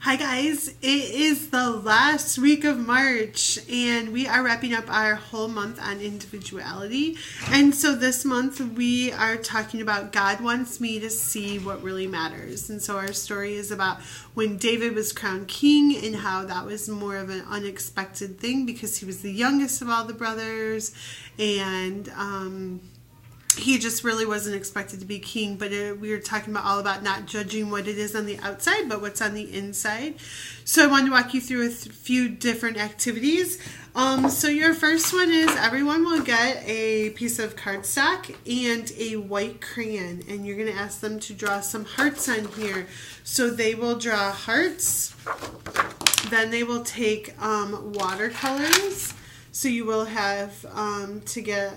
Hi guys, it is the last week of March and we are wrapping up our whole month on individuality. And so this month we are talking about God wants me to see what really matters. And so our story is about when David was crowned king and how that was more of an unexpected thing because he was the youngest of all the brothers, and he just really wasn't expected to be king. But we were talking all about not judging what it is on the outside, but what's on the inside. So I wanted to walk you through a few different activities. So your first one is everyone will get a piece of cardstock and a white crayon, and you're going to ask them to draw some hearts on here. So they will draw hearts. Then they will take watercolors. So you will have to get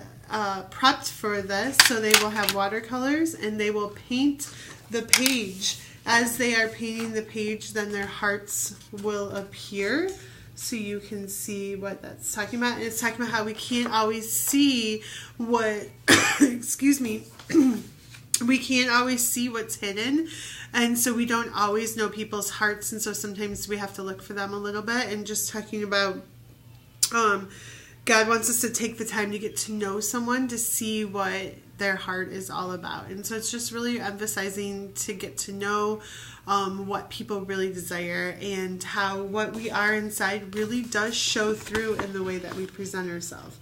prepped for this. So they will have watercolors and they will paint the page. As they are painting the page, then their hearts will appear. So you can see what that's talking about. And it's talking about how we can't always see what, excuse me, we can't always see what's hidden. And so we don't always know people's hearts. And so sometimes we have to look for them a little bit. And just talking about God wants us to take the time to get to know someone to see what their heart is all about. And so it's just really emphasizing to get to know what people really desire and how what we are inside really does show through in the way that we present ourselves.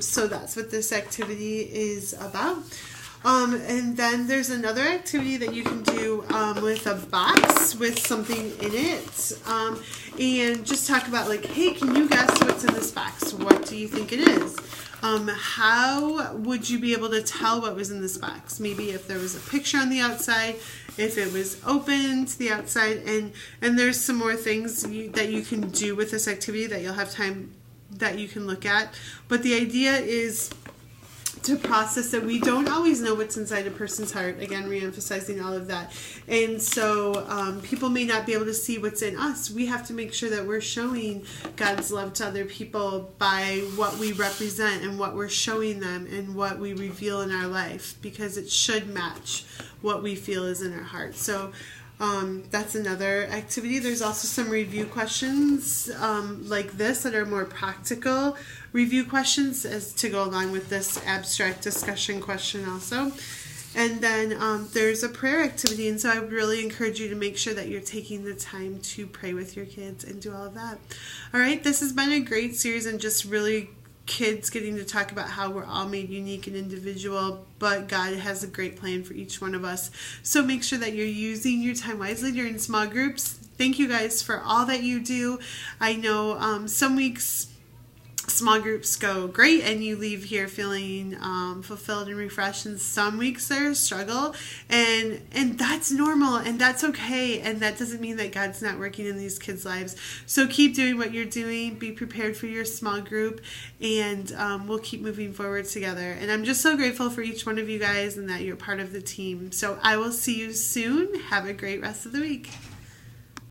So that's what this activity is about. And then there's another activity that you can do with a box with something in it. And just talk about like, hey, can you guess what's in this box? What do you think it is? How would you be able to tell what was in this box? Maybe if there was a picture on the outside, if it was open to the outside, and there's some more things that you can do with this activity that you'll have time that you can look at. But the idea is to process that we don't always know what's inside a person's heart. Again, re-emphasizing all of that. And so people may not be able to see what's in us. We have to make sure that we're showing God's love to other people by what we represent and what we're showing them and what we reveal in our life, because it should match what we feel is in our heart. So that's another activity. There's also some review questions like this that are more practical review questions as to go along with this abstract discussion question also. And then there's a prayer activity, and so I would really encourage you to make sure that you're taking the time to pray with your kids and do all of that. All right, this has been a great series and just really kids getting to talk about how we're all made unique and individual, but God has a great plan for each one of us. So make sure that you're using your time wisely during small groups. Thank you guys for all that you do. I know some weeks small groups go great and you leave here feeling fulfilled and refreshed, and some weeks there's a struggle, and that's normal and that's okay, and that doesn't mean that God's not working in these kids' lives. So keep doing what you're doing, be prepared for your small group, and we'll keep moving forward together. And I'm just so grateful for each one of you guys and that you're part of the team. So I will see you soon. Have a great rest of the week.